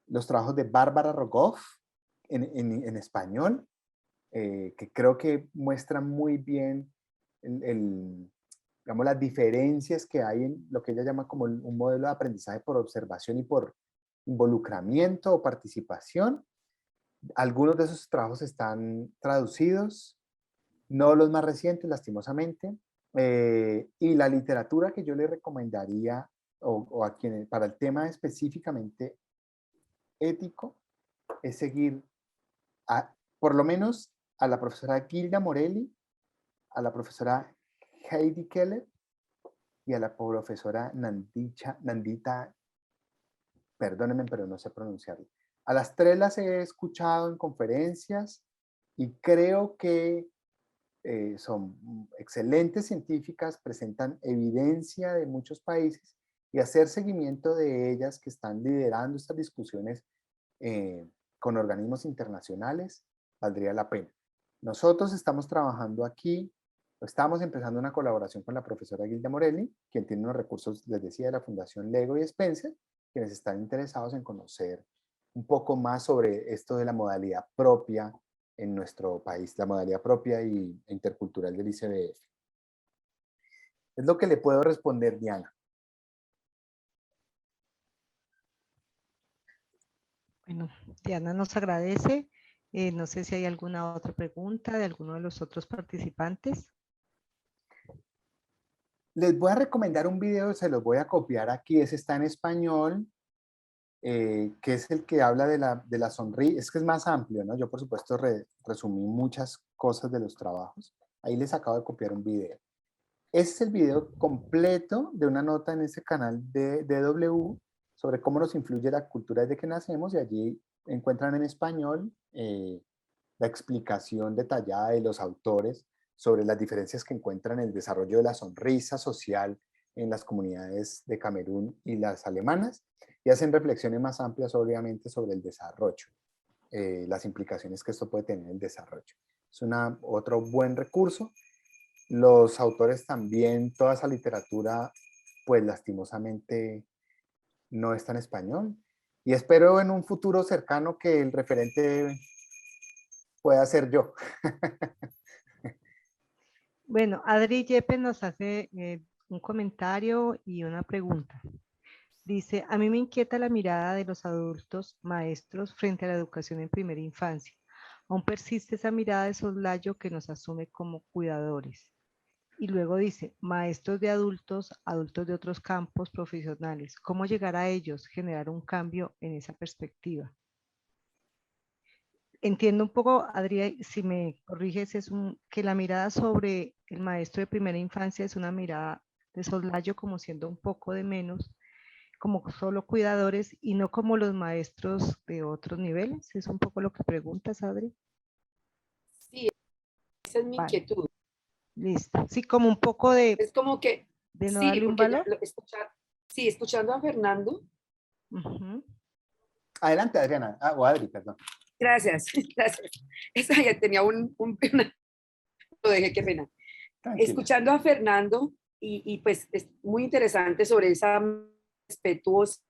los trabajos de Bárbara Rogoff en español, que creo que muestran muy bien digamos, las diferencias que hay en lo que ella llama como un modelo de aprendizaje por observación y por involucramiento o participación. Algunos de esos trabajos están traducidos, no los más recientes, lastimosamente. Y la literatura que yo le recomendaría o a quienes, para el tema específicamente ético, es seguir por lo menos a la profesora Gilda Morelli, a la profesora Heidi Keller y a la profesora Nandita, perdónenme, pero no sé pronunciarlo. A las 3 las he escuchado en conferencias y creo que son excelentes científicas, presentan evidencia de muchos países y hacer seguimiento de ellas que están liderando estas discusiones con organismos internacionales valdría la pena. Nosotros estamos trabajando aquí, estamos empezando una colaboración con la profesora Gilda Morelli, quien tiene unos recursos, les decía, de la Fundación Lego y Spencer, quienes están interesados en conocer un poco más sobre esto de la modalidad propia en nuestro país, la modalidad propia e intercultural del ICBF. Es lo que le puedo responder, Diana. Bueno, Diana nos agradece. No sé si hay alguna otra pregunta de alguno de los otros participantes. Les voy a recomendar un video, se los voy a copiar aquí, ese está en español, que es el que habla de la sonrisa, es que es más amplio, ¿no? Yo por supuesto resumí muchas cosas de los trabajos, ahí les acabo de copiar un video. Este es el video completo de una nota en este canal de DW sobre cómo nos influye la cultura desde que nacemos y allí encuentran en español la explicación detallada de los autores sobre las diferencias que encuentran en el desarrollo de la sonrisa social en las comunidades de Camerún y las alemanas y hacen reflexiones más amplias obviamente sobre el desarrollo, las implicaciones que esto puede tener en el desarrollo. Es otro buen recurso. Los autores también, toda esa literatura, pues lastimosamente no está en español. Y espero en un futuro cercano que el referente pueda ser yo. Bueno, Adri Yepes nos hace un comentario y una pregunta. Dice, a mí me inquieta la mirada de los adultos maestros frente a la educación en primera infancia. Aún persiste esa mirada de soslayo que nos asume como cuidadores. Y luego dice, maestros de adultos, adultos de otros campos profesionales. ¿Cómo llegar a ellos? Generar un cambio en esa perspectiva. Entiendo un poco, Adrián, si me corriges, que la mirada sobre el maestro de primera infancia es una mirada de soslayo, como siendo un poco de menos, como solo cuidadores y no como los maestros de otros niveles. ¿Es un poco lo que preguntas, Adri? Sí, esa es mi Vale, inquietud. listo. Sí, como un poco de Es como que, no sí, darle un porque valor. sí, escuchando a Fernando, Ujú. Adelante, Adriana. O Adri, perdón. gracias, gracias. Esa ya tenía lo dejé, qué pena. Tranquila. Escuchando a Fernando, y pues es muy interesante sobre esa respetuosa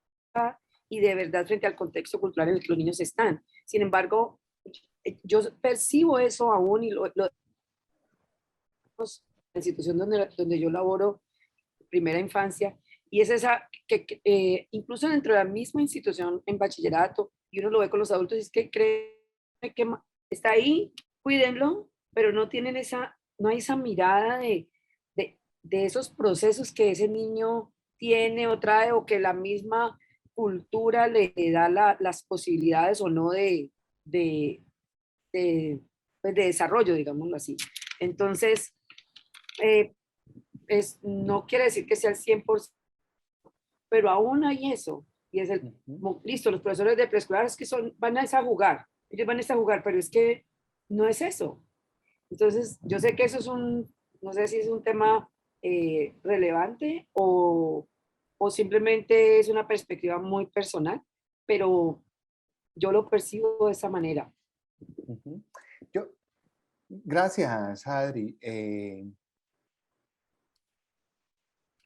y de verdad frente al contexto cultural en el que los niños están. Sin embargo, yo percibo eso aún y la institución donde yo laboro, primera infancia, y es esa que incluso dentro de la misma institución en bachillerato, y uno lo ve con los adultos, es que cree que está ahí, cuídenlo, pero no tienen no hay esa mirada de esos procesos que ese niño tiene o trae, o que la misma cultura le da las posibilidades o no de, pues de desarrollo, digámoslo así. Entonces, eh, no quiere decir que sea el 100%, pero aún hay eso. Y es listo, los profesores de preescolar es que van a jugar, ellos van a jugar, pero es que no es eso. Entonces, yo sé que eso es no sé si es un tema relevante o simplemente es una perspectiva muy personal, pero yo lo percibo de esa manera. Yo, gracias, Adri.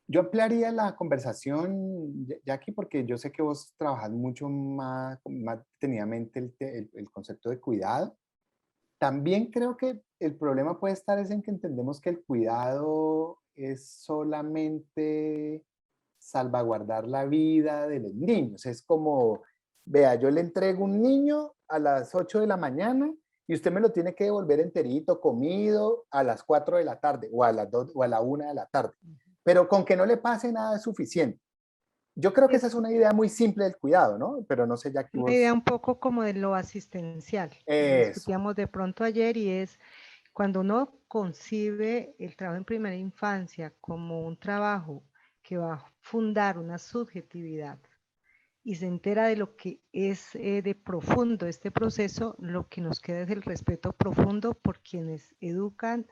Yo ampliaría la conversación, Jackie, porque yo sé que vos trabajas mucho más detenidamente el concepto de cuidado. También creo que el problema puede estar es en que entendemos que el cuidado es solamente salvaguardar la vida de los niños. Es como, vea, yo le entrego un niño a las 8 de la mañana y usted me lo tiene que devolver enterito, comido, a las 4 de la tarde o a las 2 o a la 1 de la tarde. Pero con que no le pase nada es suficiente. Yo creo que esa es una idea muy simple del cuidado, ¿no? Pero no sé, ya que Una vos... idea un poco como de lo asistencial. Discutíamos de pronto ayer y es cuando uno concibe el trabajo en primera infancia como un trabajo que va a fundar una subjetividad y se entera de lo que es de profundo este proceso, lo que nos queda es el respeto profundo por quienes educan,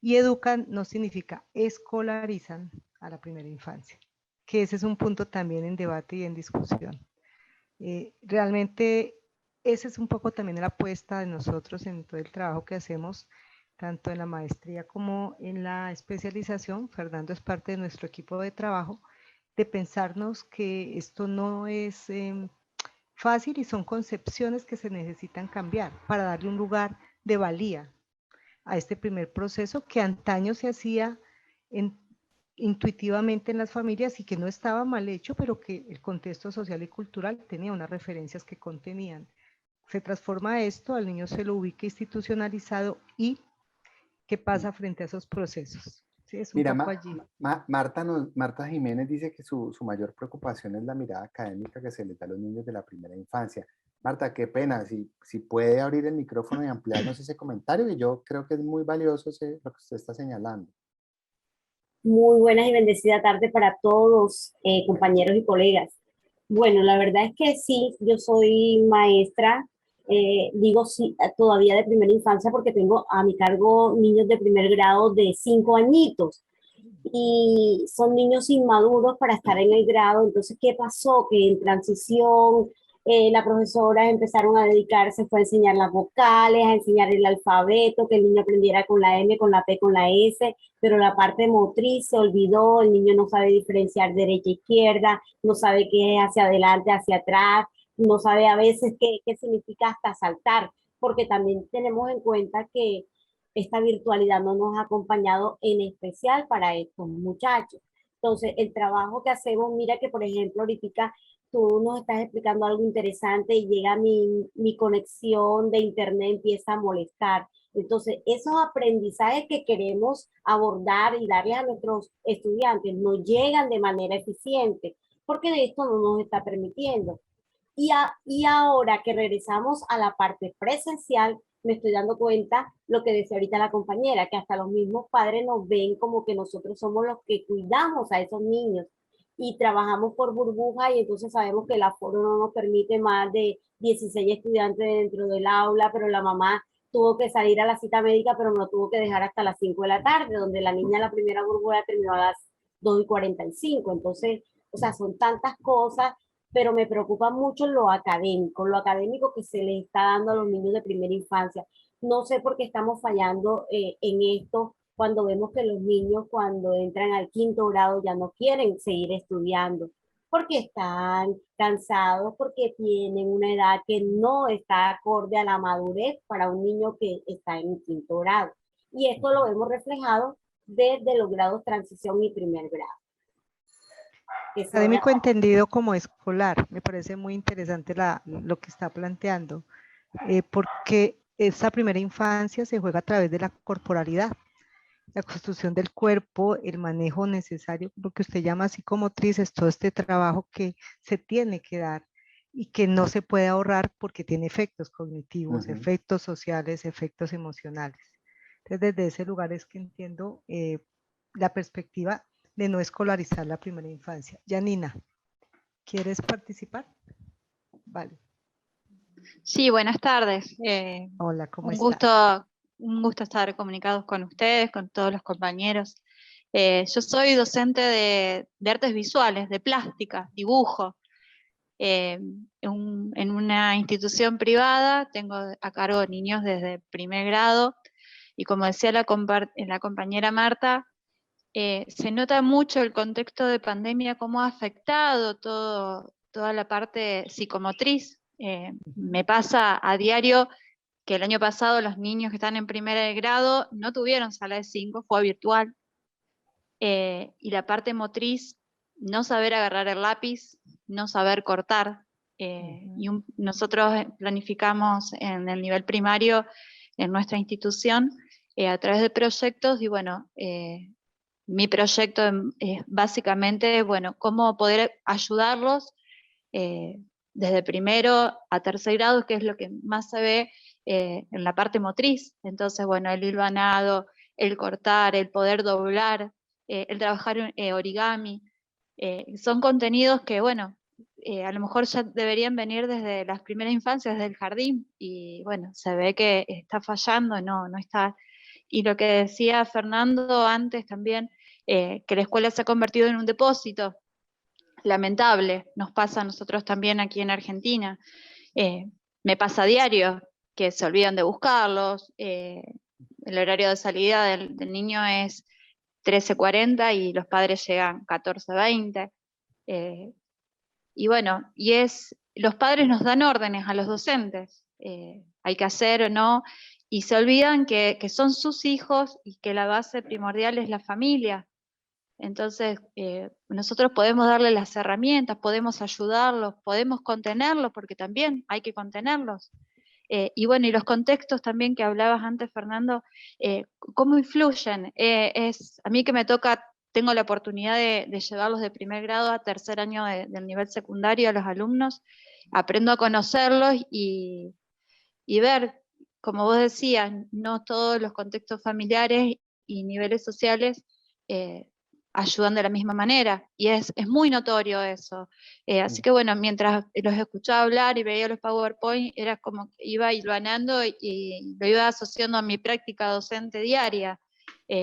y educan no significa escolarizan a la primera infancia, que ese es un punto también en debate y en discusión. Realmente esa es un poco también la apuesta de nosotros en todo el trabajo que hacemos, tanto en la maestría como en la especialización. Fernando es parte de nuestro equipo de trabajo, de pensarnos que esto no es fácil y son concepciones que se necesitan cambiar para darle un lugar de valía a este primer proceso que antaño se hacía intuitivamente en las familias y que no estaba mal hecho, pero que el contexto social y cultural tenía unas referencias que contenían. Se transforma esto, al niño se lo ubica institucionalizado y ¿qué pasa frente a esos procesos? Sí, es un Mira, poco allí. Marta Jiménez dice que su mayor preocupación es la mirada académica que se le da a los niños de la primera infancia. Marta, qué pena, si puede abrir el micrófono y ampliarnos ese comentario, que yo creo que es muy valioso lo que usted está señalando. Muy buenas y bendecida tarde para todos, compañeros y colegas. Bueno, la verdad es que sí, yo soy maestra, digo sí, todavía de primera infancia porque tengo a mi cargo niños de primer grado de 5 añitos y son niños inmaduros para estar en el grado. Entonces, ¿qué pasó? Que en transición las profesoras empezaron a dedicarse, fue a enseñar las vocales, a enseñar el alfabeto, que el niño aprendiera con la M, con la P, con la S, pero la parte motriz se olvidó, el niño no sabe diferenciar derecha e izquierda, no sabe qué es hacia adelante, hacia atrás, no sabe a veces qué significa hasta saltar, porque también tenemos en cuenta que esta virtualidad no nos ha acompañado en especial para estos muchachos. Entonces, el trabajo que hacemos, mira que por ejemplo ahorita tú nos estás explicando algo interesante y llega mi conexión de internet, empieza a molestar. Entonces, esos aprendizajes que queremos abordar y darle a nuestros estudiantes no llegan de manera eficiente, porque esto no nos está permitiendo. Y ahora que regresamos a la parte presencial, me estoy dando cuenta lo que decía ahorita la compañera, que hasta los mismos padres nos ven como que nosotros somos los que cuidamos a esos niños y trabajamos por burbuja y entonces sabemos que el aforo no nos permite más de 16 estudiantes dentro del aula, pero la mamá tuvo que salir a la cita médica, pero no tuvo que dejar hasta las 5 de la tarde, donde la niña la primera burbuja terminó a las 2:45. Entonces, o sea, son tantas cosas, pero me preocupa mucho lo académico que se le está dando a los niños de primera infancia. No sé por qué estamos fallando en esto cuando vemos que los niños cuando entran al 5.º grado ya no quieren seguir estudiando, porque están cansados, porque tienen una edad que no está acorde a la madurez para un niño que está en 5.º grado. Y esto lo vemos reflejado desde los grados transición y primer grado. Académico entendido como escolar, me parece muy interesante lo que está planteando, porque esa primera infancia se juega a través de la corporalidad, la construcción del cuerpo, el manejo necesario, lo que usted llama psicomotriz, es todo este trabajo que se tiene que dar y que no se puede ahorrar porque tiene efectos cognitivos, efectos sociales, efectos emocionales. Entonces, desde ese lugar es que entiendo la perspectiva de no escolarizar la primera infancia. Janina, ¿quieres participar? Vale. Sí, buenas tardes. Hola, ¿cómo estás? Un gusto estar comunicados con ustedes, con todos los compañeros. Yo soy docente de artes visuales, de plástica, dibujo. En una institución privada tengo a cargo niños desde primer grado y como decía la compañera Marta, se nota mucho el contexto de pandemia, cómo ha afectado toda la parte psicomotriz. Me pasa a diario que el año pasado los niños que están en primer grado no tuvieron sala de 5, fue virtual. Y la parte motriz, no saber agarrar el lápiz, no saber cortar. Nosotros planificamos en el nivel primario, en nuestra institución, a través de proyectos, y bueno, mi proyecto es básicamente, bueno, cómo poder ayudarlos desde primero a tercer grado, que es lo que más se ve en la parte motriz. Entonces, bueno, el hilvanado, el cortar, el poder doblar, el trabajar origami, son contenidos que, bueno, a lo mejor ya deberían venir desde las primeras infancias, desde el jardín, y bueno, se ve que está fallando, no está. Y lo que decía Fernando antes también, que la escuela se ha convertido en un depósito, lamentable, nos pasa a nosotros también aquí en Argentina. Me pasa a diario que se olvidan de buscarlos, el horario de salida del niño es 13:40 y los padres llegan 14:20. Y bueno, los padres nos dan órdenes a los docentes, hay que hacer o no, y se olvidan que son sus hijos y que la base primordial es la familia. Entonces, nosotros podemos darle las herramientas, podemos ayudarlos, podemos contenerlos, porque también hay que contenerlos. Y bueno, y los contextos también que hablabas antes, Fernando, ¿cómo influyen? A mí que me toca, tengo la oportunidad de llevarlos de primer grado a tercer año del nivel secundario a los alumnos, aprendo a conocerlos y ver, como vos decías, no todos los contextos familiares y niveles sociales ayudan de la misma manera, y es muy notorio eso. Así que bueno, mientras los escuchaba hablar y veía los PowerPoint, era como que iba hilvanando y lo iba asociando a mi práctica docente diaria.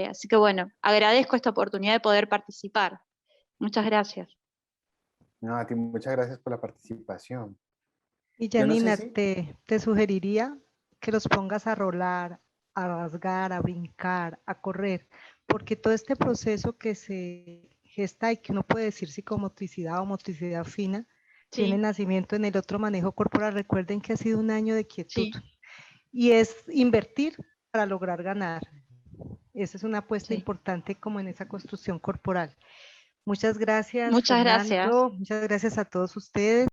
Así que bueno, agradezco esta oportunidad de poder participar. Muchas gracias. No, a ti muchas gracias por la participación. Y Yo no sé Janina, si... te sugeriría que los pongas a rolar, a rasgar, a brincar, a correr, porque todo este proceso que se gesta y que uno puede decir psicomotricidad o motricidad fina, Sí. tiene nacimiento en el otro manejo corporal. Recuerden que ha sido un año de quietud, Sí. Y es invertir para lograr ganar. Esa es una apuesta Sí. importante como en esa construcción corporal. Muchas gracias, Muchas Fernando. gracias. Muchas gracias a todos ustedes.